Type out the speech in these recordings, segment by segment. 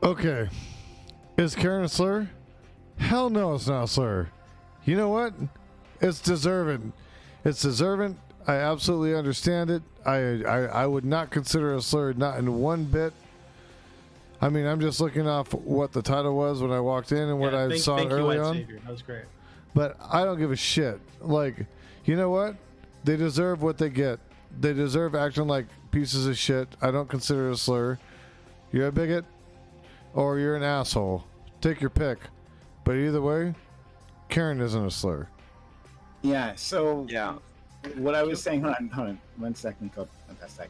Okay. Is Karen a slur? Hell no, it's not a slur. You know what? It's deserving. It's deserving. I absolutely understand it. I would not consider it a slur, not in one bit. I mean, I'm just looking off what the title was when I walked in and what I saw early on. Savior. That was great. But I don't give a shit. Like, you know what? They deserve what they get. They deserve acting like pieces of shit. I don't consider it a slur. You're a bigot or you're an asshole. Take your pick. But either way, Karen isn't a slur. Yeah, so what I was saying, hold on, 1 second, go past that.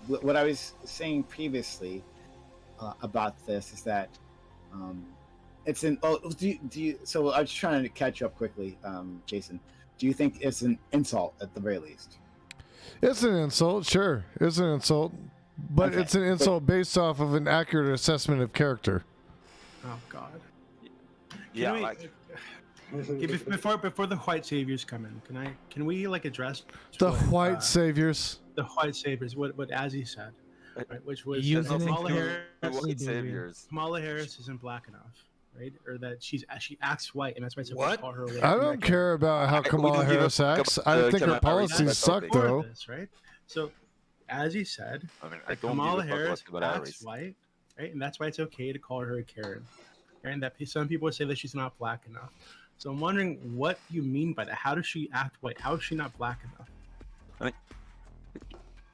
What I was saying previously about this is that it's an. Oh, do you? So I was trying to catch up quickly, Jason. Do you think it's an insult at the very least? It's an insult, sure. It's an insult, but it's an insult based off of an accurate assessment of character. Oh God. Before the white saviors come in, can we like address the white saviors? The white saviors. What Azzy said, right? Which was Kamala Harris isn't black enough, right? Or that she acts white, and that's why it's supposed to call her. I don't care about how Kamala Harris acts. I think her policies suck, though. Right? So, as he said, Kamala Harris acts white, right? And that's why it's okay to call her a Karen. And that some people say that she's not black enough. So I'm wondering what you mean by that. How does she act white? How is she not black enough? I mean,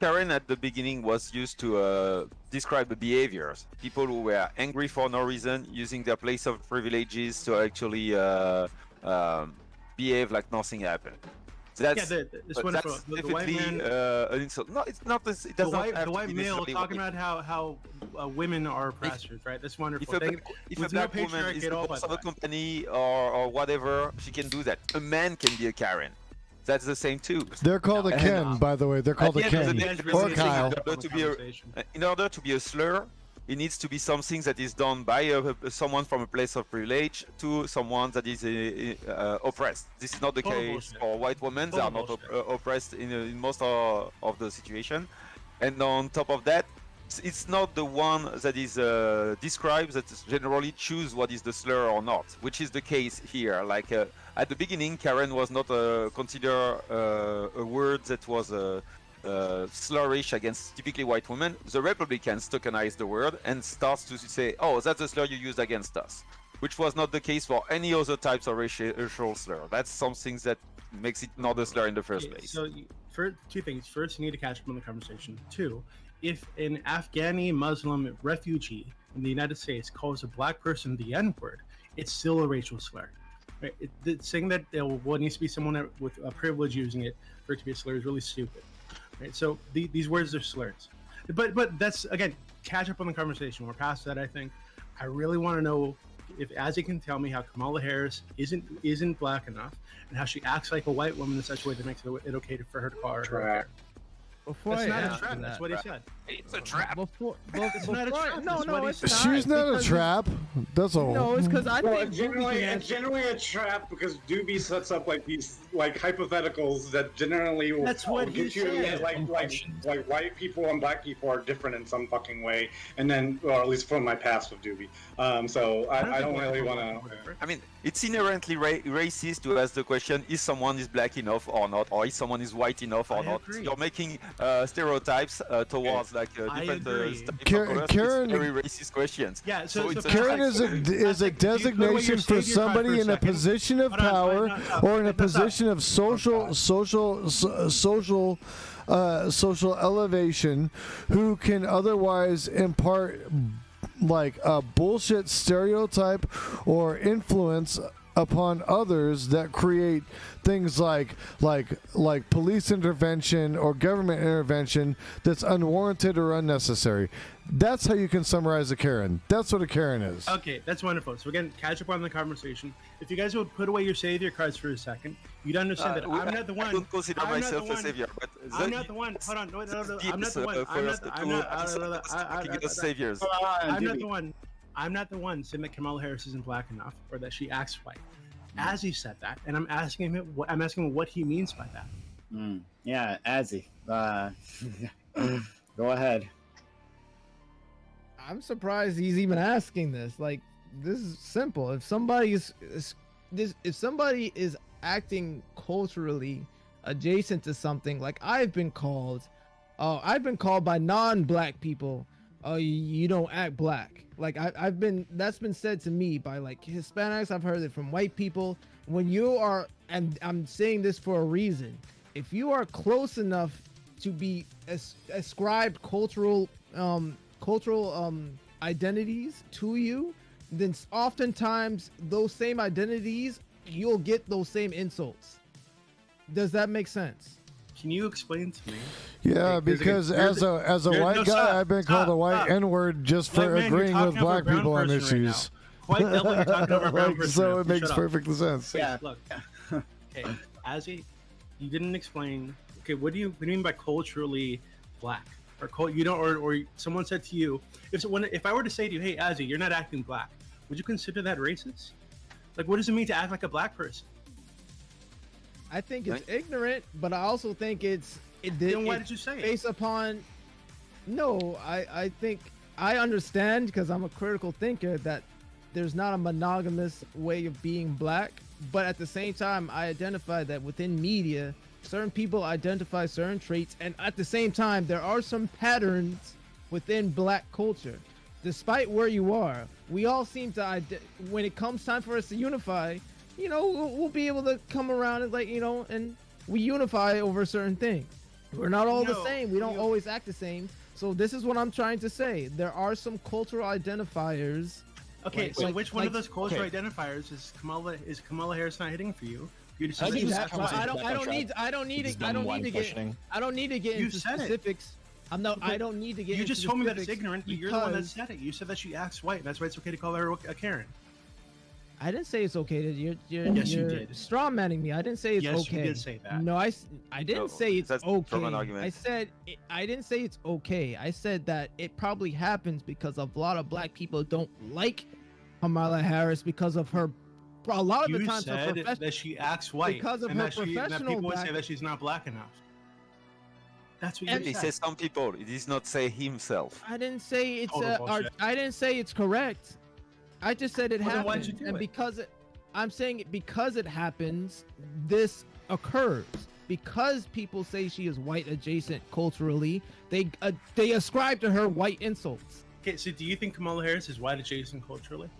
Karen at the beginning was used to describe the behaviors. People who were angry for no reason, using their place of privileges to actually behave like nothing happened. That's, this wonderful. That's the white man, an insult. No, it's not this. It does not have the white to be male talking about how women are oppressors, right? That's wonderful. If a black woman is the boss of a company or whatever, she can do that. A man can be a Karen. That's the same too. They're called a Ken, by the way. They're called a Ken. Or Kyle. In order to be a slur, it needs to be something that is done by someone from a place of privilege to someone that is oppressed. This is not the case for white women. They are not oppressed in most of the situation. And on top of that, it's not the one that is described that generally choose what is the slur or not, which is the case here. Like at the beginning, Karen was not considered a word that was slurish against typically white women. The Republicans tokenize the word and starts to say, oh, that's a slur you used against us, which was not the case for any other types of racial slur. That's something that makes it not a slur in the first place. So for two things. First, you need to catch up on the conversation. Two, if an Afghani Muslim refugee in the United States calls a black person the N-word, it's still a racial slur. Right? Saying that what needs to be someone with a privilege using it for it to be a slur is really stupid. Right, so these words are slurs, but that's again catch up on the conversation. We're past that. I think I really want to know if Azzy can tell me how Kamala Harris isn't black enough and how she acts like a white woman in such a way that makes it okay for her to call her. Trap. That's not a trap. That's what he said. It's a trap. It's not a trap. No, it's not. She's not a trap. That's all. No, it's because I think it's generally a trap because Doobie sets up like these like hypotheticals that generally will get you like white people and black people are different in some fucking way, and then or at least from my past with Doobie. So I don't really want to. I mean, it's inherently racist to ask the question: is someone is black enough or not, or is someone is white enough or not? Agree. You're making stereotypes towards like different Karen, very racist questions. Yeah, so Karen is a designation for somebody in a position of power or in a position of social elevation who can otherwise impart like a bullshit stereotype or influence upon others that create things like police intervention or government intervention that's unwarranted or unnecessary. That's how you can summarize a Karen. That's what a Karen is. Okay, that's wonderful. So again, catch up on the conversation. If you guys would put away your savior cards for a second, you'd understand that I'm not the one. I don't consider myself a savior, but I'm not the one. Hold on, no, I'm not the one. Saviors. I'm not the one saying that Kamala Harris isn't black enough or that she acts white. Azzy said that, and I'm asking him what he means by that. Yeah, Azzy. Go ahead. I'm surprised he's even asking this. Like, this is simple. If somebody is acting culturally adjacent to something, like I've been called by non-black people, oh, you don't act black. Like that's been said to me by like Hispanics. I've heard it from white people. When you are, and I'm saying this for a reason, if you are close enough to be ascribed cultural identities to you, then oftentimes those same identities, you'll get those same insults. Does that make sense? Can you explain to me? Yeah, because as a white guy, I've been called a white N-word just for agreeing with black people on issues. Quite double, you're talking over a brown person. So it makes perfect sense. Yeah. Look. Okay, Azzy, you didn't explain. Okay, what do you mean by culturally black? Or you don't, or someone said to you, if I were to say to you, hey Azzy, you're not acting black, would you consider that racist? Like, what does it mean to act like a black person? I think it's ignorant, but I also think then why did you say it? Based upon, no, I think I understand, because I'm a critical thinker, that there's not a monogamous way of being black, but at the same time, I identify that within media, certain people identify certain traits, and at the same time, there are some patterns within black culture. Despite where you are, we all seem to, when it comes time for us to unify, you know, we'll be able to come around and, like, you know, and we unify over certain things. We're not all the same. We don't always act the same. So this is what I'm trying to say. There are some cultural identifiers. Okay, so which one of those cultural identifiers is Kamala Harris not hitting for you? I don't need to get into specifics. I don't need to get. You just told me that it's ignorant, but you're the one that said it. You said that she acts white, and that's why it's okay to call her a Karen. I didn't say it's okay to you did. Straw manning me. I didn't say it's okay. Yes, you did say that. No, I didn't say it's okay. I said I didn't say it's okay. I said that it probably happens because a lot of black people don't like Kamala Harris because of her. A lot of the times, said that she acts white because of her professional. And that people would say that she's not black enough. That's what you said. He says some people. He does not say himself. I didn't say it's. I didn't say it's correct. I just said it happens, why'd you do and it? because I'm saying it because it happens, this occurs. Because people say she is white adjacent culturally, they ascribe to her white insults. Okay, so do you think Kamala Harris is white adjacent culturally?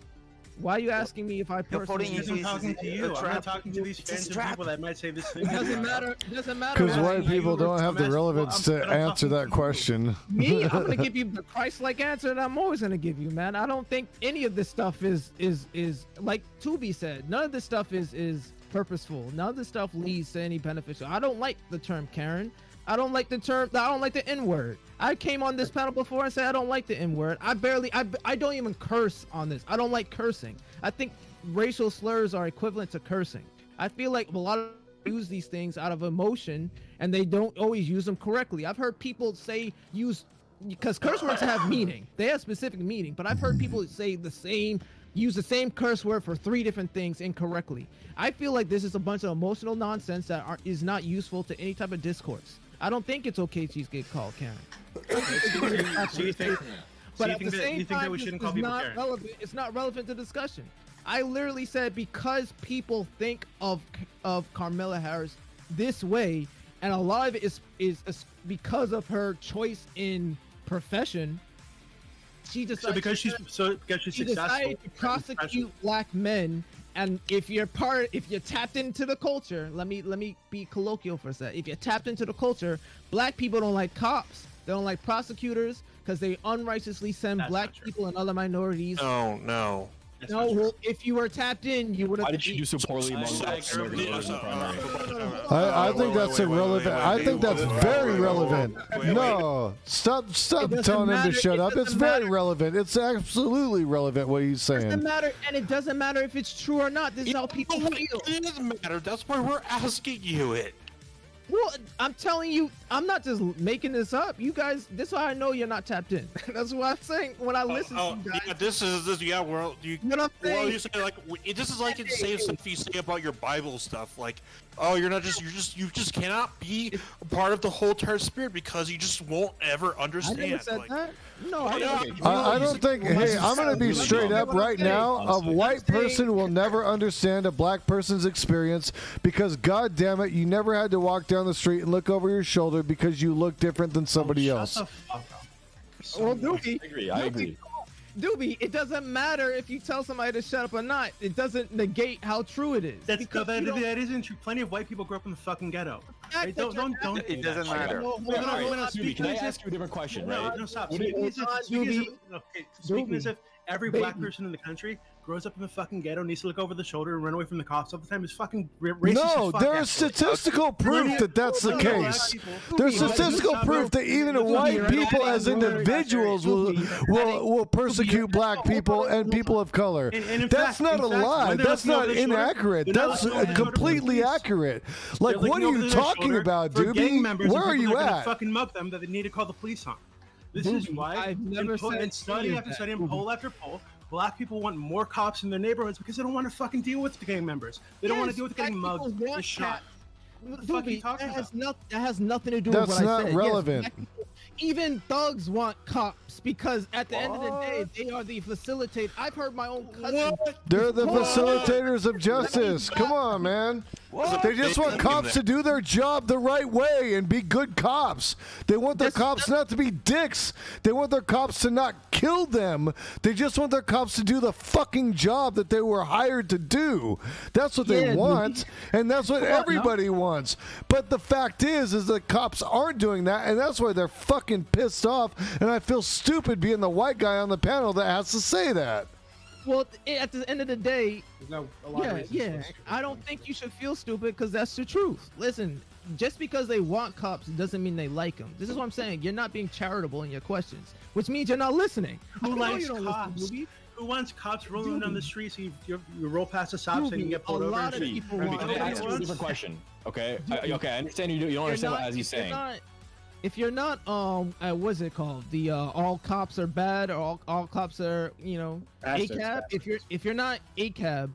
Why are you asking me if I personally? I'm talking to you. I'm not talking to these fans of people that might say this thing. It doesn't matter. Because white people don't have the relevance to answer that question. Me, I'm gonna give you the Christ-like answer that I'm always gonna give you, man. I don't think any of this stuff is like Tubi said. None of this stuff is purposeful. None of this stuff leads to any beneficial. I don't like the term Karen. I don't like the N-word. I came on this panel before and said I don't like the N-word. I don't even curse on this. I don't like cursing. I think racial slurs are equivalent to cursing. I feel like a lot of people use these things out of emotion and they don't always use them correctly. I've heard people because curse words have meaning. They have specific meaning, but I've heard people use the same curse word for 3 different things incorrectly. I feel like this is a bunch of emotional nonsense that is not useful to any type of discourse. I don't think it's okay to get called Karen. So you think that we shouldn't call people Karen? It's not relevant to discussion. I literally said because people think of Kamala Harris this way, and a lot of it is because of her choice in profession. She decided because she's successful. Decided to prosecute black men. And if you're tapped into the culture, let me be colloquial for a sec. If you're tapped into the culture, black people don't like cops. They don't like prosecutors because they unrighteously send black people and other minorities. No. No, if you were tapped in, you would have. Why did she do so poorly among I think that's irrelevant. I think that's very relevant. No, stop telling him to shut up. It's very relevant. It's absolutely relevant what he's saying. It doesn't matter, and it doesn't matter if it's true or not. This is how people feel. It doesn't matter. That's why we're asking you it. Well, I'm telling you, I'm not just making this up. You guys, this is why I know you're not tapped in. That's what I'm saying when I listen to you guys. Yeah, this is yeah. Well, you know well, you say like this is like the same stuff you say about your Bible stuff. Like, oh, you just cannot be a part of the whole entire spirit because you just won't ever understand. I never said like, that. No, I don't think. Hey, I'm gonna be straight up right now. A white person will never understand a black person's experience because, God damn it, you never had to walk down the street and look over your shoulder because you look different than somebody else. Well, Doobie, I agree. Doobie, it doesn't matter if you tell somebody to shut up or not. It doesn't negate how true it is. That isn't true. Plenty of white people grew up in the fucking ghetto. Right? Don't. It doesn't matter. Can I ask you a different question? No, stop. Speaking as if every black person in the country grows up in the fucking ghetto, needs to look over the shoulder and run away from the cops all the time is fucking racist. No, there's statistical proof that that's the case. There's statistical proof that even white people as individuals will persecute black people and people of color. That's not a lie. That's not inaccurate. That's completely accurate. Like, what are you talking about, Doobie? Where are you at? Fucking mug them that they need to call the police on. This is why I've never said study after study and poll after poll, black people want more cops in their neighborhoods because they don't want to fucking deal with the gang members. They don't want to deal with getting mugged and shot. What the fuck are you talking about? That has nothing to do with what I said. That's not relevant. Yes, even thugs want cops because at the end of the day, they are the facilitator. I've heard my own cousin. They're the facilitators of justice. Come on, man. They just want cops to do their job the right way and be good cops. They want their cops not to be dicks. They want their cops to not kill them. They just want their cops to do the fucking job that they were hired to do. That's what they want, and that's what everybody wants. But the fact is that cops aren't doing that, and that's why they're fucking pissed off, and I feel stupid being the white guy on the panel that has to say that. Well, at the end of the day, I don't think you should feel stupid because that's the truth. Listen, just because they want cops doesn't mean they like them. This is what I'm saying. You're not being charitable in your questions, which means you're not listening. Who likes cops? Who wants cops rolling down the street so you roll past the stop so you can get pulled over? A lot of people want. Can I ask you a different question? Okay, I understand you don't understand what he's saying. If you're not what's it called? The all cops are bad or all cops are, ACAB. If you're not ACAB,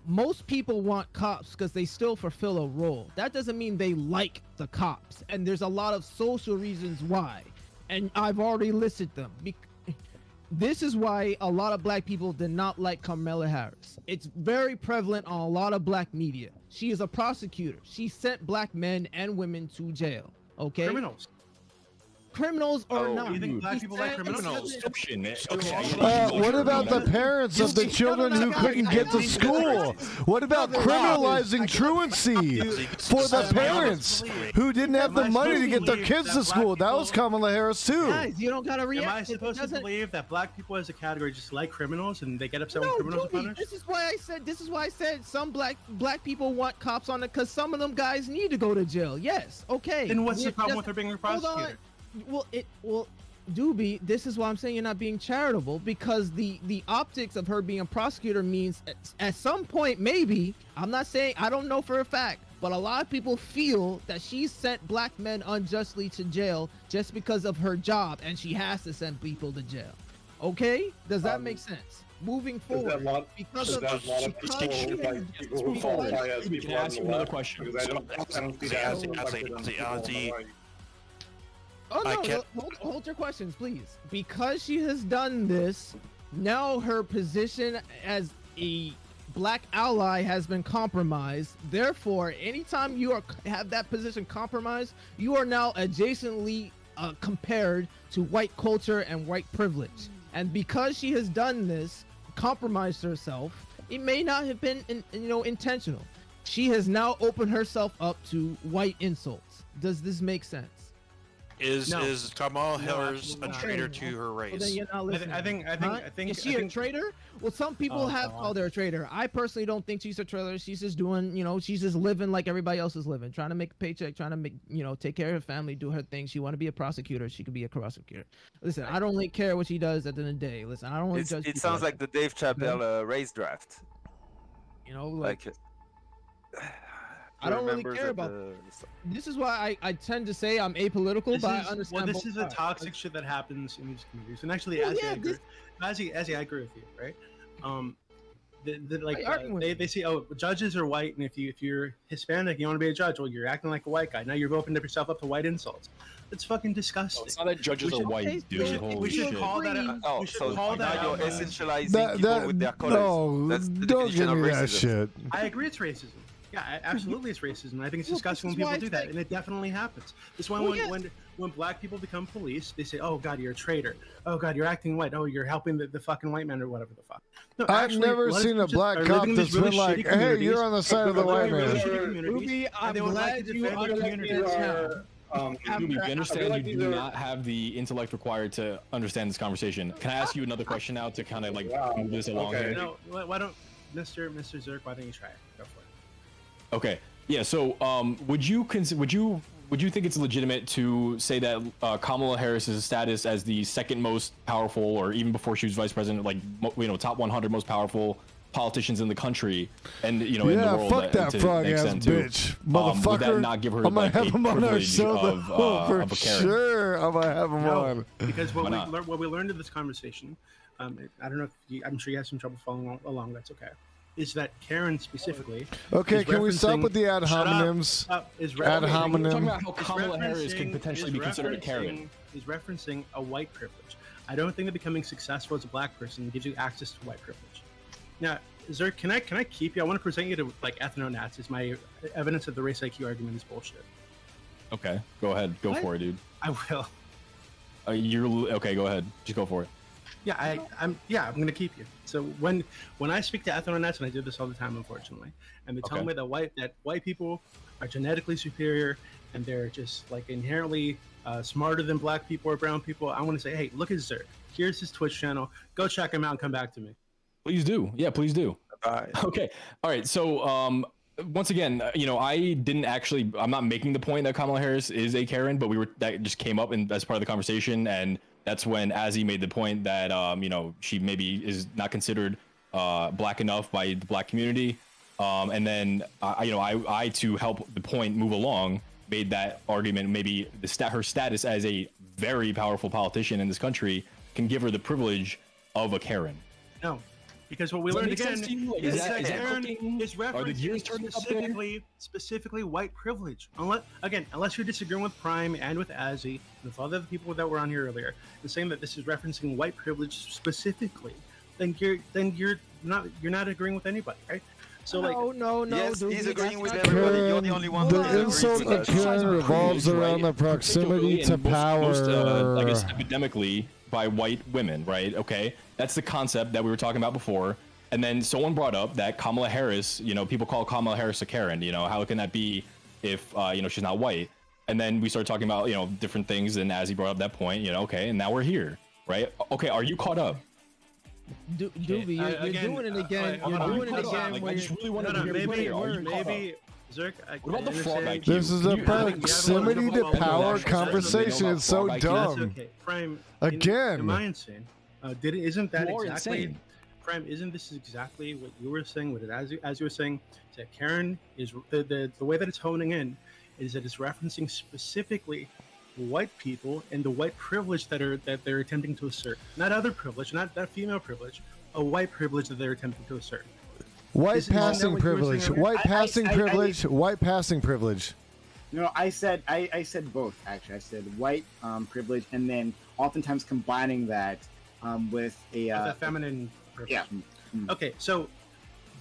most people want cops because they still fulfill a role. That doesn't mean they like the cops, and there's a lot of social reasons why, and I've already listed them. This is why a lot of black people did not like Kamala Harris. It's very prevalent on a lot of black media. She is a prosecutor. She sent black men and women to jail. Okay. Criminals or not? You think black people like criminals? What about the parents of the children who couldn't get to school? What about criminalizing truancy for the parents who didn't have the money to get their kids to school? That was Kamala Harris too. Guys, you don't gotta react. Am I supposed to believe that black people as a category just like criminals and they get upset when criminals are punished? This is why I said some black people want cops on it because some of them guys need to go to jail. Yes, okay. Then what's the problem with her being a prosecutor? Well, Doobie, this is why I'm saying you're not being charitable because the optics of her being a prosecutor means at some point maybe, I'm not saying, I don't know for a fact, but a lot of people feel that she sent black men unjustly to jail just because of her job and she has to send people to jail. Okay? Does that make sense? Moving forward, because of people who qualify as people on the left, question. I don't see that. Oh no! Hold your questions, please. Because she has done this, now her position as a black ally has been compromised. Therefore, anytime you have that position compromised, you are now adjacently compared to white culture and white privilege. And because she has done this, compromised herself, it may not have been intentional. She has now opened herself up to white insults. Does this make sense? Is Kamala Harris a traitor to her race? Well, then you're not listening. I think. Is she a traitor? Well, some people have called her a traitor. I personally don't think she's a traitor. She's just doing, she's just living like everybody else is living, trying to make a paycheck, trying to make, take care of her family, do her thing. She want to be a prosecutor. She could be a prosecutor. Listen, I don't really care what she does at the end of the day. Listen, I don't really judge. It sounds like the Dave Chappelle race draft. I don't really care about. This is why I tend to say I'm apolitical, but I understand. Well, this is the toxic shit that happens in these communities, and actually, I agree with you, right? They see, oh, judges are white, and if you're Hispanic, you want to be a judge. Well, you're acting like a white guy. Now you've opened yourself up to white insults. It's fucking disgusting. It's not that judges are white, dude. We should call that. We should call that. You're essentializing people with their colors. No, That's the don't definition give of me racism. that shit. I agree, it's racism. Yeah, absolutely, it's racism. I think it's disgusting when people do that, and it definitely happens. That's why when black people become police, they say, "Oh God, you're a traitor. Oh God, you're acting white. Oh, you're helping the fucking white man or whatever the fuck." No, I've never seen a black cop that's been like, "Hey, you're on the side of the white man." Ruby, I'm glad you understand. Ruby, we understand you do not have the intellect required to understand this conversation. Can I ask you another question now to kind of like move this along here? No, why don't Mr. Zerk? Why don't you try it? Go for it. Okay. Yeah. So, would you think it's legitimate to say that Kamala Harris's status as the second most powerful, or even before she was vice president, like top 100 most powerful politicians in the country, and in the world, fuck that frog ass bitch, motherfucker. Would that not give her I might have him on our show of a Karen? Sure, I might have him on. Because what we learned in this conversation, I don't know if I'm sure you have some trouble following along. That's okay. Is that Karen specifically? Okay, can we stop with the ad hominems? Ad hominem. We're talking about how Kamala Harris could potentially be considered a Karen. Is referencing a white privilege. I don't think that becoming successful as a black person gives you access to white privilege. Now, Zerk, can I keep you? I want to present you to like ethno-Nazis. My evidence of the race IQ argument is bullshit. Okay, go ahead. Go for it, dude. I will. You're okay. Go ahead. Just go for it. Yeah, I'm gonna keep you. So when I speak to ethno-Nazis, and I do this all the time, unfortunately, and they tell me that white people are genetically superior and they're just like inherently smarter than black people or brown people, I want to say, hey, look at Zerk. Here's his Twitch channel. Go check him out and come back to me. Please do. Yeah, please do. Bye. Okay. All right. So once again, I'm not making the point that Kamala Harris is a Karen, but that just came up as part of the conversation, and that's when Azzy made the point that she maybe is not considered black enough by the black community, and then I to help the point move along made that argument. Maybe her status as a very powerful politician in this country can give her the privilege of a Karen. No. Because what we learned again is that Karen is referencing specifically white privilege. Unless you're disagreeing with Prime and with Azzy and with all the other people that were on here earlier, and saying that this is referencing white privilege specifically, then you're not agreeing with anybody, right? So no. Yes, he's agreeing with everybody. You're the only one. The insult of Karen revolves around the proximity to power. I guess epidemically by white women, right? Okay, that's the concept that we were talking about before. And then someone brought up that Kamala Harris, people call Kamala Harris a Karen. How can that be if she's not white? And then we started talking about different things, and as he brought up that point, okay, and now we're here, right? Okay, are you caught up? Doobie, you're doing it again. You're doing it again. I just really want to hear maybe Zerk, what about the frog IQ? This is a proximity to power conversation. It's so dumb. Okay. Prime, again. Am I insane? Isn't that exactly? Prime, isn't this exactly what you were saying? As you were saying, that Karen is the way that it's honing in is that it's referencing specifically white people and the white privilege that they're attempting to assert. Not other privilege, not that female privilege, a white privilege that they're attempting to assert. White passing privilege. White passing privilege. White passing privilege. No, I said both actually. I said white privilege, and then oftentimes combining that with a feminine privilege. Yeah. Mm-hmm. Okay, so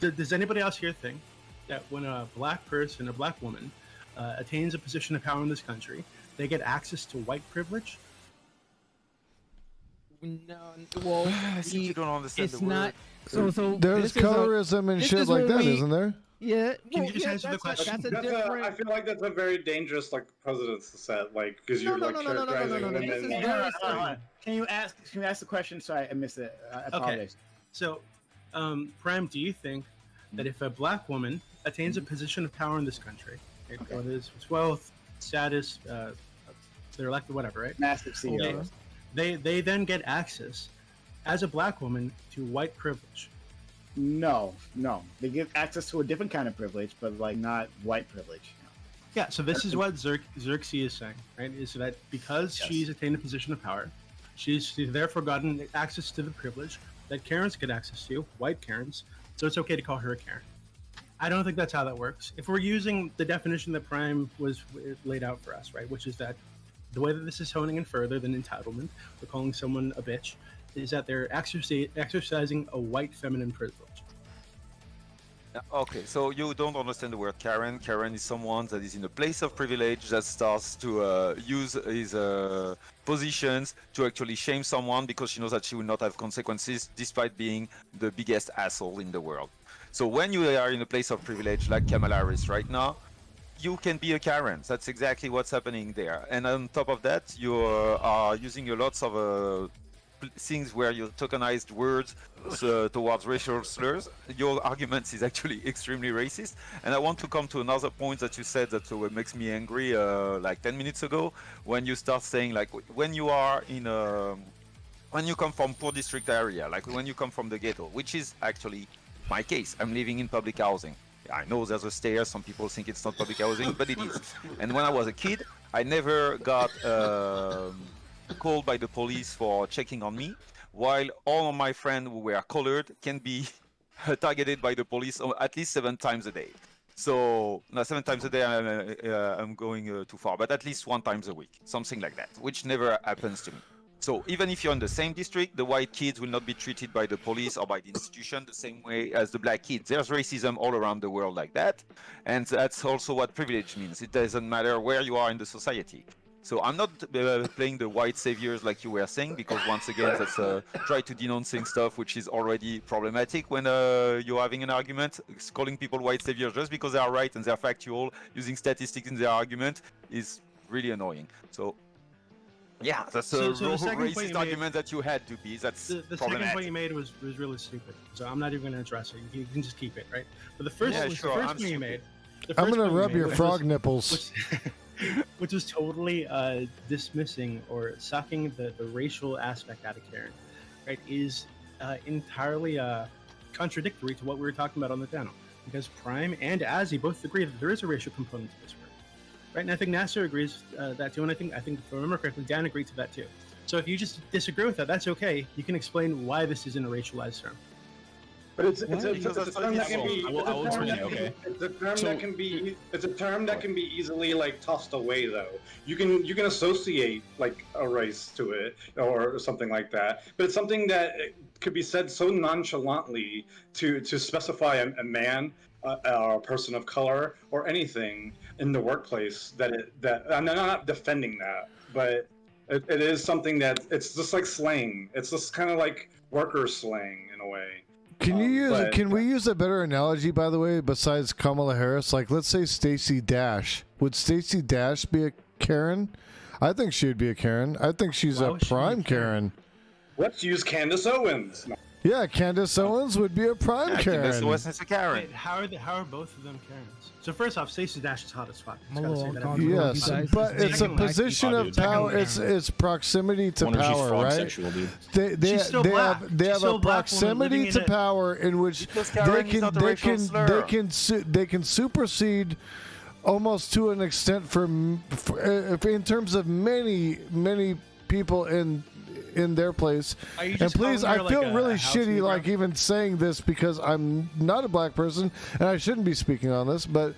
does anybody else here think that when a black person, a black woman, attains a position of power in this country, they get access to white privilege? No, well, I think you don't understand it's the word. not. So there's colorism and shit like that, isn't there? Yeah. Can you just answer the question? I feel like that's a very dangerous precedence to set, because you're characterizing women. Can you ask the question? Sorry, I missed it. I apologize. Okay. So, Prime, do you think that if a black woman attains a position of power in this country, whether it's wealth, status, they're elected, whatever, right? Massive CEO. They then get access as a black woman to white privilege. No. They give access to a different kind of privilege, but like not white privilege. Yeah, so this is what Xerxes is saying, right? Is that because she's attained a position of power, she's therefore gotten access to the privilege that Karens get access to, white Karens, so it's okay to call her a Karen. I don't think that's how that works. If we're using the definition that Prime was laid out for us, right, which is that the way that this is honing in further than entitlement, we're calling someone a bitch, is that they're exercising a white feminine privilege. Okay, so you don't understand the word Karen. Karen is someone that is in a place of privilege that starts to use his positions to actually shame someone because she knows that she will not have consequences despite being the biggest asshole in the world. So when you are in a place of privilege like Kamala Harris right now, you can be a Karen. That's exactly what's happening there. And on top of that, you are using a lots of things where you tokenized words towards racial slurs. Your argument is actually extremely racist. And I want to come to another point that you said that makes me angry like 10 minutes ago, when you start saying like when you are in a when you come from poor district area, like when you come from the ghetto, which is actually my case. I'm living in public housing. I know there's a stairs, some people think it's not public housing, but it is. And when I was a kid, I never got called by the police for checking on me, while all of my friends who were colored can be targeted by the police at least 7 times a day. So, no, 7 times a day I'm going too far, but at least 1 time a week, something like that, which never happens to me. So even if you're in the same district, the white kids will not be treated by the police or by the institution the same way as the black kids. There's racism all around the world like that, and that's also what privilege means. It doesn't matter where you are in the society. So I'm not playing the white saviors like you were saying, because once again, that's try to denouncing stuff which is already problematic when you're having an argument. Calling people white saviors just because they are right and they're factual, using statistics in their argument is really annoying. So yeah, that's a racist argument that you had to be. That's the second point you made was really stupid. So I'm not even going to address it. You can just keep it, right? But the first point you made, I'm going to rub your frog nipples. Which was totally dismissing or sucking the racial aspect out of Karen, right, is entirely contradictory to what we were talking about on the channel. Because Prime and Azzy both agree that there is a racial component to this word, right? And I think Nasser agrees that too, and I think if I remember correctly, Dan agreed to that too. So if you just disagree with that, that's okay. You can explain why this isn't a racialized term. But it's a term that can be easily like tossed away though. You can associate like a race to it or something like that. But it's something that could be said so nonchalantly to specify a man or a person of color or anything in the workplace that I'm not defending that, but it is something that it's just like slang. It's just kind of like worker slang in a way. Can we use a better analogy, by the way, besides Kamala Harris? Like, let's say Stacey Dash. Would Stacey Dash be a Karen? I think she'd be a Karen. I think she's a prime Karen. Let's use Candace Owens. Yeah, Candace Owens would be a prime Karen. Candace Owens is a Karen. Wait, how are both of them Karens? So first off, Stacey Dash is hot as fuck. Yes, but it's a position of power. It's proximity to power, right? Sexual, dude. They have a proximity to power in which they can supersede almost to an extent for in terms of many people in their place. And please, I feel really shitty like even saying this because I'm not a black person and I shouldn't be speaking on this, but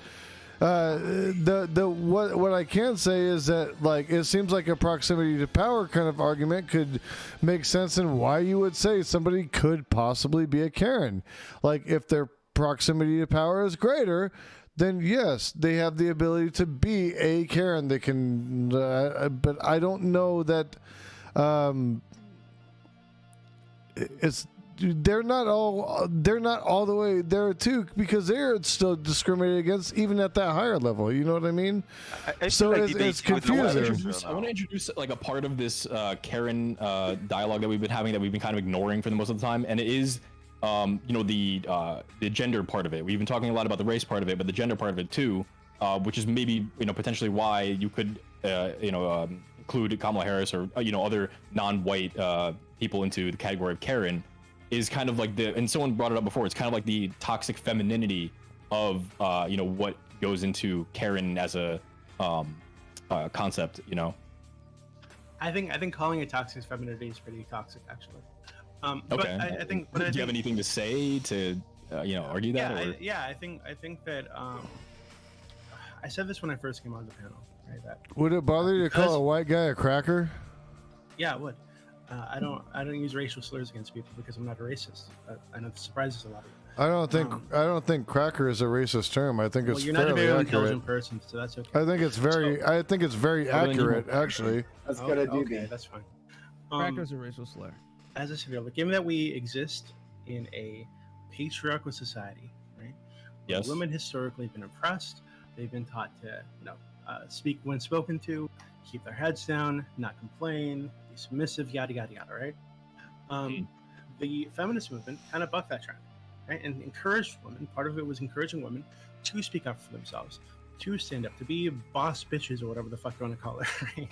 what I can say is that like it seems like a proximity to power kind of argument could make sense in why you would say somebody could possibly be a Karen. Like if their proximity to power is greater, then yes, they have the ability to be a Karen. They can, but I don't know that they're not all the way there too, because they're still discriminated against even at that higher level. You know what I mean? So like it's confusing. I want to introduce like a part of this Karen dialogue that we've been having that we've been kind of ignoring for the most of the time, and it is the gender part of it. We've been talking a lot about the race part of it, but the gender part of it too, which is maybe potentially why you could include Kamala Harris or other non-white people into the category of Karen. is kind of like and someone brought it up before, it's kind of like the toxic femininity of what goes into Karen as a concept. I think calling it toxic femininity is pretty toxic, actually. Okay. But I think. Do you have anything to say to argue that? I think that I said this when I first came on the panel. Right, that would it bother you to call a white guy a cracker? Yeah, it would. I don't use racial slurs against people because I'm not a racist. I know this surprises a lot of you. I don't think cracker is a racist term. I think it's you're not a very accurate. intelligent person, so that's okay. I think it's very accurate, actually. That's good. Okay, that's fine. Cracker's a racial slur. As I said earlier, given that we exist in a patriarchal society, right? Yes. Women historically have been oppressed. They've been taught to, speak when spoken to, keep their heads down, not complain, be submissive, yada yada yada, right? The feminist movement kind of bucked that trend, right, and encouraged women. Part of it was encouraging women to speak up for themselves, to stand up, to be boss bitches or whatever the fuck you want to call it, right?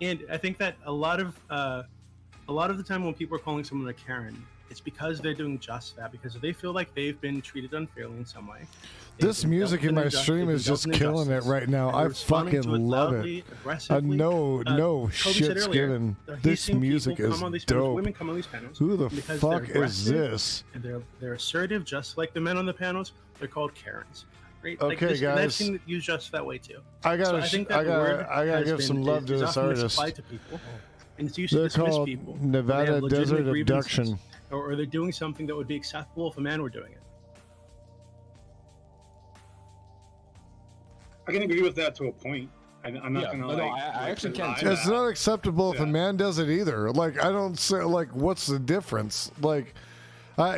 And I think that a lot of the time when people are calling someone a Karen, it's because they're doing just that, because they feel like they've been treated unfairly in some way. This music in my stream is just killing it right now. I fucking love it. No shit's given. This music is dope. Women come on these panels. Who the fuck is this? And they're assertive, just like the men on the panels. They're called Karens. Right? Okay, guys. I've seen it used just that way too. I gotta give some love to this artist. And it's used to dismiss people. Nevada Desert Abduction. Or they're doing something that would be acceptable if a man were doing it. I can agree with that to a point. I'm not gonna. No, I actually can't. It's not acceptable if a man does it either. Like, I don't say, like, what's the difference? Like,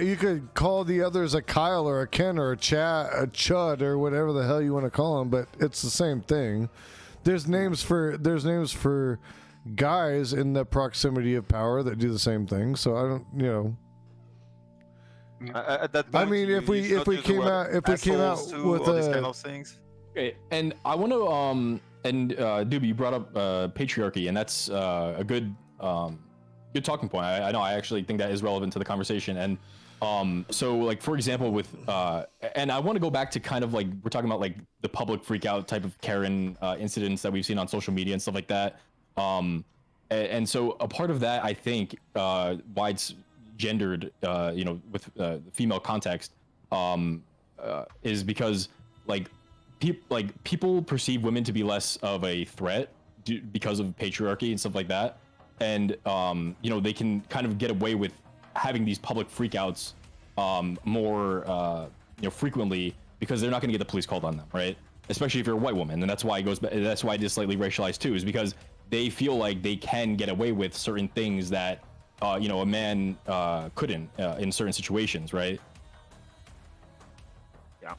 you could call the others a Kyle or a Ken or a Chud or whatever the hell you want to call them, but it's the same thing. There's names for guys in the proximity of power that do the same thing. So I don't, I mean, if we came out with these kind of things. Okay, and I want to Doobie, you brought up patriarchy, and that's a good talking point. I know, I actually think that is relevant to the conversation. And so, like, for example, with and I want to go back to kind of like, we're talking about like the public freak out type of Karen incidents that we've seen on social media and stuff like that. And so a part of that, I think, why it's gendered, with female context, is because people perceive women to be less of a threat because of patriarchy and stuff like that, and they can kind of get away with having these public freakouts more frequently because they're not going to get the police called on them, right? Especially if you're a white woman, and that's why that's why it is slightly racialized too, is because they feel like they can get away with certain things that a man couldn't in certain situations, right? Yeah.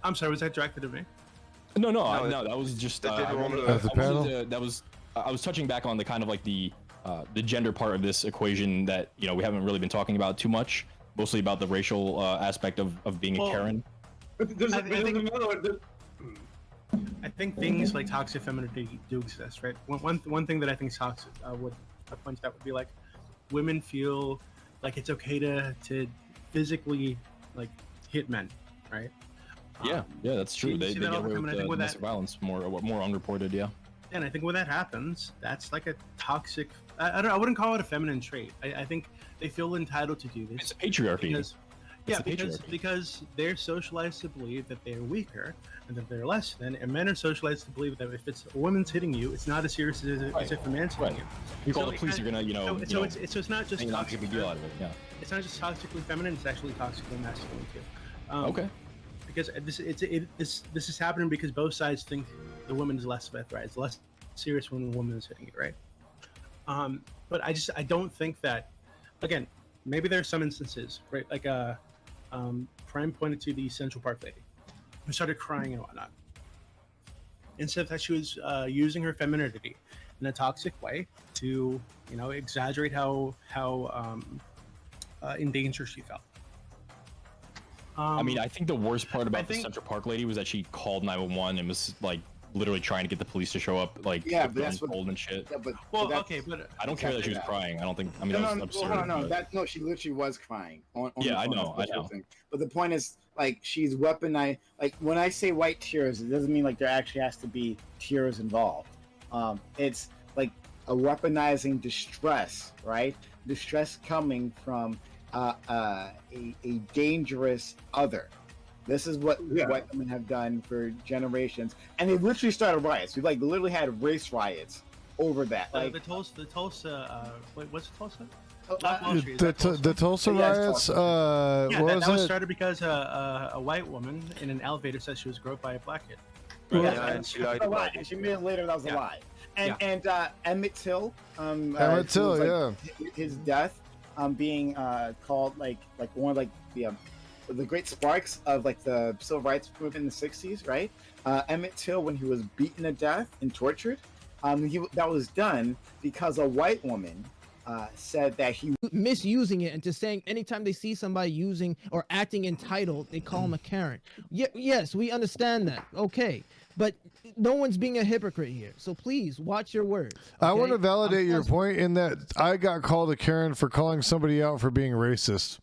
I'm sorry, was that directed at me? No, that was just the panel. I was touching back on the kind of like the gender part of this equation that we haven't really been talking about too much, mostly about the racial aspect of being a Karen. I think things like toxic femininity do exist, right? One thing that I think is toxic would point to that would be like women feel like it's okay to physically like hit men, right? Yeah, that's true. They get away with domestic violence more unreported. Yeah. And I think when that happens, that's like a toxic. I wouldn't call it a feminine trait. I think they feel entitled to do this. It's a patriarchy. Because they're socialized to believe that they're weaker and that they're less than, and men are socialized to believe that if it's a woman's hitting you, it's not as serious as if a man's hitting you. You call the police, you're gonna, So it's not just toxic. Big deal out of it. Yeah. It's not just toxically feminine; it's actually toxically masculine too. Okay. Because this is happening because both sides think the woman is less of a threat. It's less serious when a woman is hitting you, right? But I don't think that. Again, maybe there are some instances, right? Like Prime pointed to the Central Park lady who started crying and whatnot. Instead of that, she was using her femininity in a toxic way to, exaggerate how in danger she felt. I mean, I think the worst part about the Central Park lady was that she called 911 and was like literally trying to get the police to show up, like but that's what, cold and shit. Yeah, but okay, but I don't care that she was crying. I don't think. I mean, that was absurd. No, she literally was crying. I know. But the point is, like, she's weaponized. Like, when I say white tears, it doesn't mean like there actually has to be tears involved. It's like a weaponizing distress, right? Distress coming from a dangerous other. This is what white women have done for generations, and they literally started riots. We literally had race riots over that. Like the Tulsa. Wait, what's Tulsa? The Tulsa riots. That was started because a white woman in an elevator said she was groped by a black kid. And she lied about it. And she made it later that was a lie. And Emmett Till. Emmett Till, his death, being called like one of the great sparks of the civil rights movement in the 60s, right? Emmett Till, when he was beaten to death and tortured, that was done because a white woman said that he misusing it and just saying anytime they see somebody using or acting entitled, they call him a Karen. Yes, we understand that. Okay. But no one's being a hypocrite here. So please watch your words. Okay? I want to validate your point in that I got called a Karen for calling somebody out for being racist.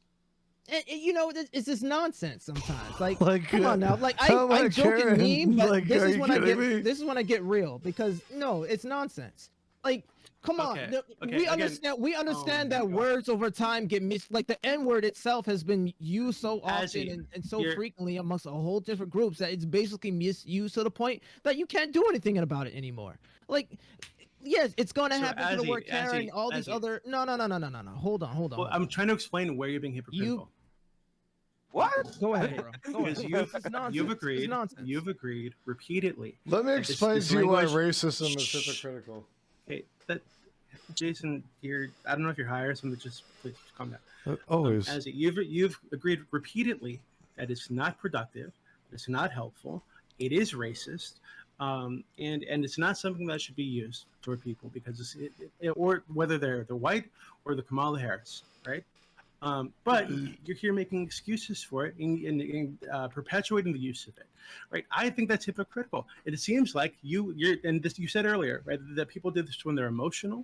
And, it's just nonsense sometimes. Like come on now. Like I joke and meme, but this is when I get real, because no, it's nonsense. Like, come on. We understand that words over time get like the N-word itself has been used so often and so frequently amongst a whole different groups that it's basically misused to the point that you can't do anything about it anymore. Like, yes, it's going to happen to the word Karen, all these other. No. Hold on. Well, I'm trying to explain where you're being hypocritical. What? Go ahead, bro. Because you've agreed repeatedly. Let me explain to you why racism is hypocritical. Okay, Jason, I don't know if you're high or something. Just please calm down. Always. You've agreed repeatedly that it's not productive, it's not helpful, it is racist, and it's not something that should be used toward people because or whether they're white or the Kamala Harris, right? But you're here making excuses for it and perpetuating the use of it, right? I think that's hypocritical. It seems like you said earlier, right, that people do this when they're emotional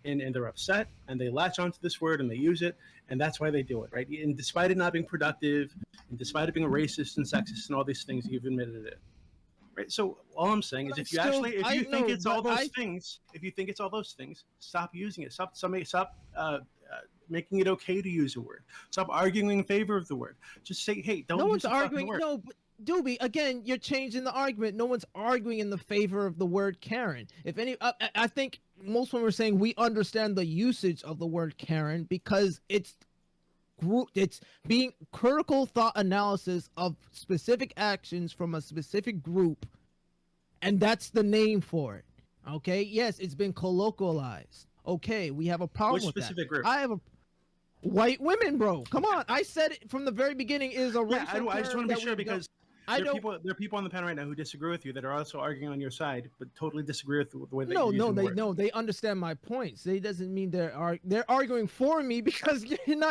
and they're upset and they latch onto this word and they use it, and that's why they do it, right? And despite it not being productive, and despite it being racist and sexist and all these things, you've admitted it. Right. So all I'm saying is, if you think it's all those things, stop using it. Stop making it okay to use a word. Stop arguing in favor of the word. Just say, hey, don't use the fucking word. No, but Doobie, again, you're changing the argument. No one's arguing in the favor of the word Karen. If any, I think most of them are saying we understand the usage of the word Karen because it's being critical thought analysis of specific actions from a specific group, and that's the name for it. Okay, yes, it's been colloquialized. Okay, we have a problem with specific group? I have a white women, bro. Come on, I said it from the very beginning. Is a racial term. I just want to be sure because there are people on the panel right now who disagree with you that are also arguing on your side, but totally disagree with the way that you use the word. They understand my points. It doesn't mean they're arguing for me because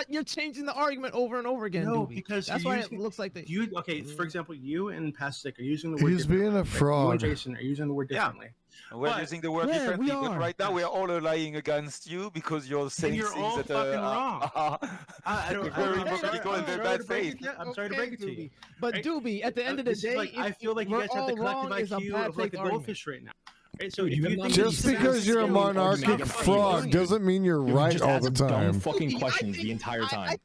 you're changing the argument over and over again. No, Doobie. because that's why it looks like for example, you and Pastic are using the word. He's being a fraud. You and Jason are using the word differently. We're using the word differently, but right now we are all lying against you because you're saying things that are very hypocritical and very bad faith. I'm sorry to break it to you. But Doobie, at the end of the day, I feel like you guys have the collective IQ of like the goldfish right now. Right, so just because you're a monarchic frog doesn't mean you're right all the time. Dumb fucking questions the entire time.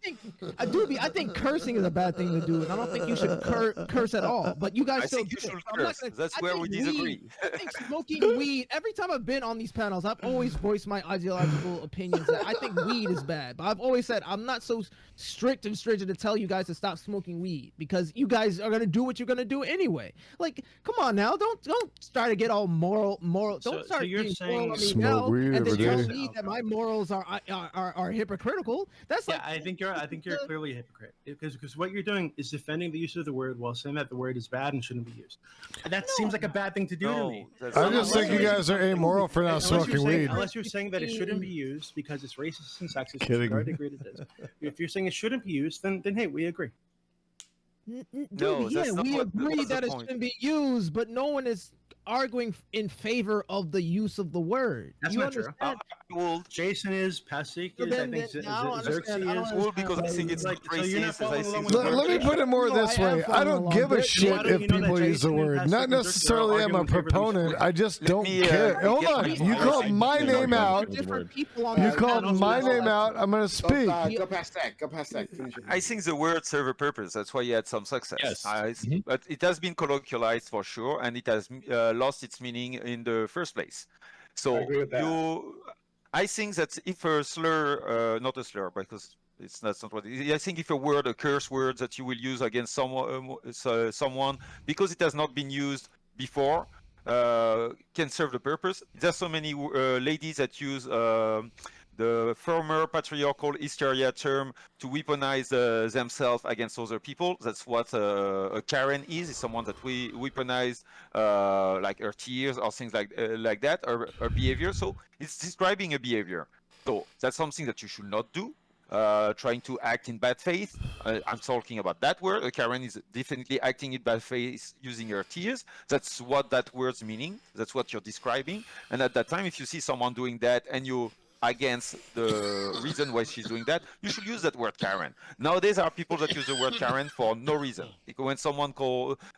Doobie, I think cursing is a bad thing to do, and I don't think you should curse at all. But you guys still do it. That's where we disagree. I think smoking weed. Every time I've been on these panels, I've always voiced my ideological opinions. That I think weed is bad, but I've always said I'm not so strict and stringent to tell you guys to stop smoking weed because you guys are gonna do what you're gonna do anyway. Like, come on now, don't start to get all moral. Don't start being moral on me now, and then tell me that my morals are hypocritical. That's like, I think you're clearly a hypocrite because what you're doing is defending the use of the word while saying that the word is bad and shouldn't be used. And that seems like a bad thing to do to me. I just think you guys are amoral for not smoking weed. Unless you're saying that it shouldn't be used because it's racist and sexist. Kidding. I agree to this. If you're saying it shouldn't be used, then hey, we agree. We agree that it shouldn't be used, but no one is arguing in favor of the use of the word. That's you not true. Well, Jason is, Pasik So is, then- I think then I don't understand- I don't Xerxes is. well, because I think it's Like, not so you're not racist. As I following think along the with Let me word- put it more No, this I am way. I following don't along. give a Why shit don't if you know that people use the Jason and word. Pastor Not Xerxes are necessarily am arguing a in favor of the use of the proponent. word? I just Let don't me, care. Hold get on. my You point. called I my think name the out. different people on You the called panel. my name out. I'm going to speak. Go past that. Go past that. Finish it. I think the word serve a purpose. That's why he had some success. Yes. Mm-hmm. But it has been colloquialized for sure, and it has lost its meaning in the first place. So I agree with that. I think that if a slur, not a slur, because that's not what it is. I think if a word, a curse word that you will use against someone because it has not been used before, can serve the purpose. There's so many ladies that use the former patriarchal hysteria term to weaponize themselves against other people. That's what a Karen is someone that we weaponize like her tears or things like that, or her behavior. So it's describing a behavior. So that's something that you should not do. Trying to act in bad faith. I'm talking about that word. Karen is definitely acting in bad faith using her tears. That's what that word's meaning. That's what you're describing. And at that time, if you see someone doing that and you against the reason why she's doing that, you should use that word Karen. Nowadays, there are people that use the word Karen for no reason. Because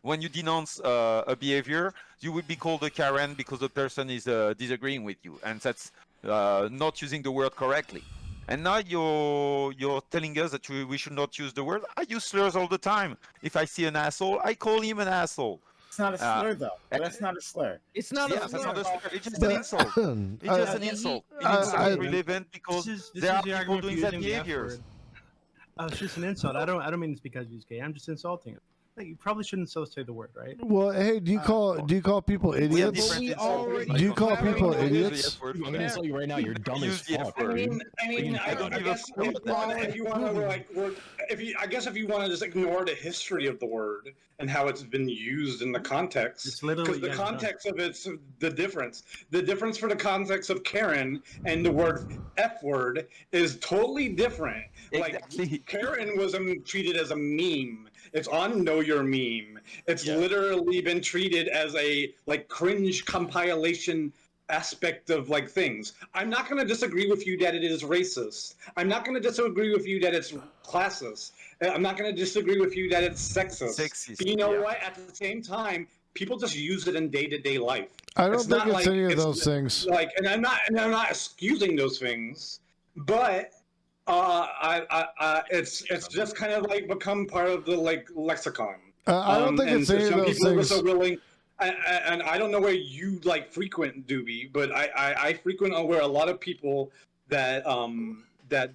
when you denounce a behavior, you will be called a Karen because the person is disagreeing with you, and that's not using the word correctly. And now you're telling us that we should not use the word. I use slurs all the time. If I see an asshole, I call him an asshole. It's not a slur, though. That's not a slur. It's not Yes, a that's slur. not a slur. It's just an insult. It's just an insult. It's relevant because This there are is the people argument for doing that using the F behaviors. word. Oh, it's just an insult. I don't mean it's because he's gay. I'm just insulting him. Like, you probably shouldn't so say the word, right? Well, hey, do you call people We have idiots? different we insults. already Do you call people clarified- idiots? I'm gonna tell you right now, you're dumb as Use the F fuck. word. I don't give a guess fuck about that. if you want to if you want to just ignore the history of the word and how it's been used in the context, It's literally- because the yeah, context of it's the difference. The difference for the context of Karen and the word F word is totally different. Exactly. Like Karen was treated as a meme. It's on Know Your Meme. It's literally been treated as a like cringe compilation aspect of like things. I'm not going to disagree with you that it is racist. I'm not going to disagree with you that it's classist. I'm not going to disagree with you that it's sexist. But you know what? At the same time, people just use it in day-to-day life. I don't It's think not it's like any of those things. Like, and I'm not excusing those things, but it's just kind of like become part of the like lexicon. I don't think and it's any of some those people are things. so willing. And I don't know where you like frequent Doobie, but I frequent where a lot of people that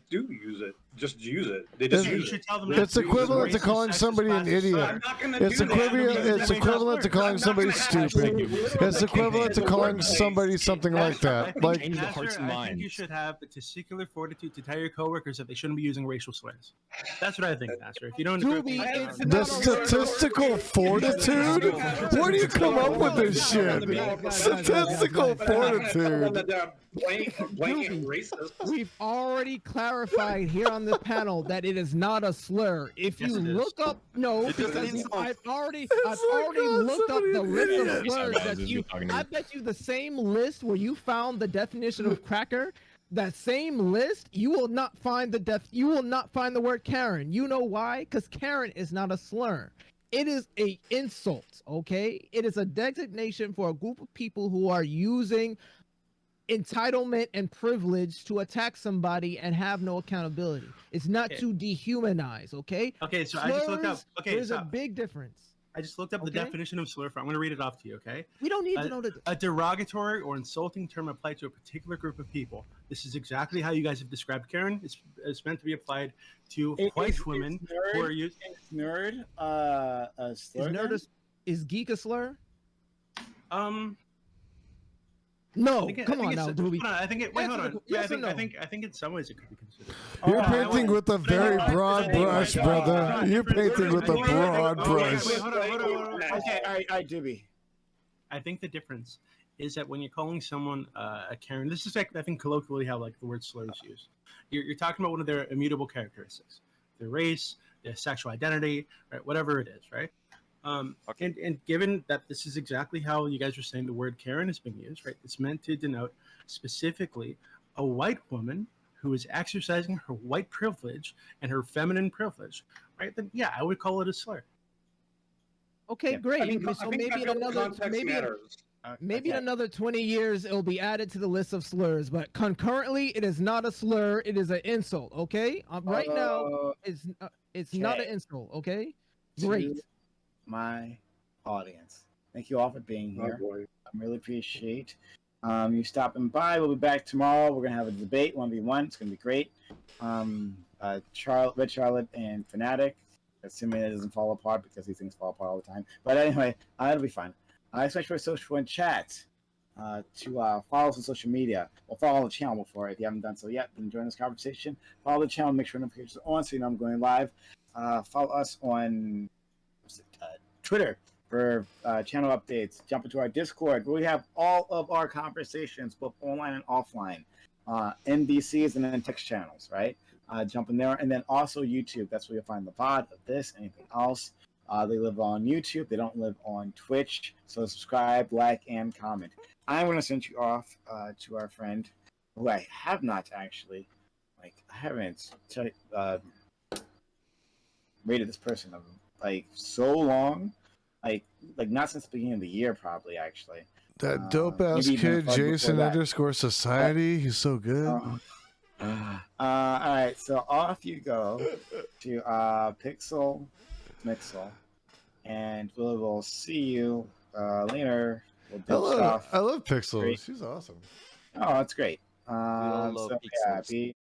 do use it just use it. They just It's- use You should it. tell them It's not to use equivalent to racist, calling sexist, somebody an classist idiot. slur. I'm not gonna It's do that. equivalent. I'm It's gonna equivalent to I'm calling not somebody gonna have stupid. literally It's equivalent to the calling workplace. somebody something like I that. think, Like, Change the hearts and I think you minds. should have the testicular fortitude to tell your coworkers that they shouldn't be using racial slurs. That's what I think, Pastor. If you don't agree with me, Doobie, it's the not a- statistical fortitude. Where do you come up with this shit? Statistical fortitude. Blanket racist. We've already clarified here on this panel that it is not a slur. If Yes, you it is. look up, no, It is an because insult. I've already like looked up calling the somebody list an of idiot. slurs Yes, that it's you. talking to me. I bet you the same list where you found the definition of cracker. That same list, you will not find you will not find the word Karen. You know why? Because Karen is not a slur. It is a insult, okay? It is a designation for a group of people who are using entitlement and privilege to attack somebody and have no accountability. It's not Okay. to dehumanize, okay? okay, so I just looked up. Slurs, Okay, there's a stop. big difference. I just looked up the Okay. definition of slur. I'm going to read it off to you. Okay. We don't need to know that. A derogatory or insulting term applied to a particular group of people. This is exactly how you guys have described Karen. It's meant to be applied to white women who are used. Nerd, a Is slur. is geek a slur? I No, think come on it's- now, Doobie. hold on, I think it. Wait, hold Answer on. the- yes or I no? think in some ways it could be considered. You're Oh, painting with a very broad brush, brother. You're painting with a broad brush. Wait, hold on. Okay, all right, Doobie. I think the difference is that when you're calling someone a Karen, this is like, I think colloquially how like the word slur is used. You're talking about one of their immutable characteristics, their race, their sexual identity, right? Whatever it is, right? And given that this is exactly how you guys are saying the word Karen has been used, right? It's meant to denote specifically a white woman who is exercising her white privilege and her feminine privilege, right? Then yeah, I would call it a slur. Okay, great. I mean, So I think maybe in another context matters. maybe in another 20 years it'll be added to the list of slurs, but concurrently it is not a slur, it is an insult, okay? Right now it's not an insult, okay? Great. To my audience, thank you all for being here. I really appreciate you stopping by. We'll be back tomorrow. We're gonna have a debate 1v1. It's gonna be great. Red Charlotte and Fnatic, assuming it doesn't fall apart because these things fall apart all the time. But anyway, it'll be fun. Expect for social and chat to follow us on social media. Or follow the channel before if you haven't done so yet. Been enjoying this conversation. Follow the channel. Make sure notifications are on so you know I'm going live. Follow us on Twitter for channel updates. Jump into our Discord where we have all of our conversations, both online and offline. NBCs and then text channels, right? Jump in there. And then also YouTube. That's where you'll find the VOD of this, anything else. They live on YouTube. They don't live on Twitch. So subscribe, like, and comment. I'm going to send you off to our friend who I have not actually, I haven't rated this person so long. Like not since the beginning of the year, probably, actually. That dope ass kid, Jason _ Society. He's so good. All right, so off you go to Pixel Mixel, and we will see you later. We'll I love Pixel. Great. She's awesome. Oh, that's great. love so Pixels. happy.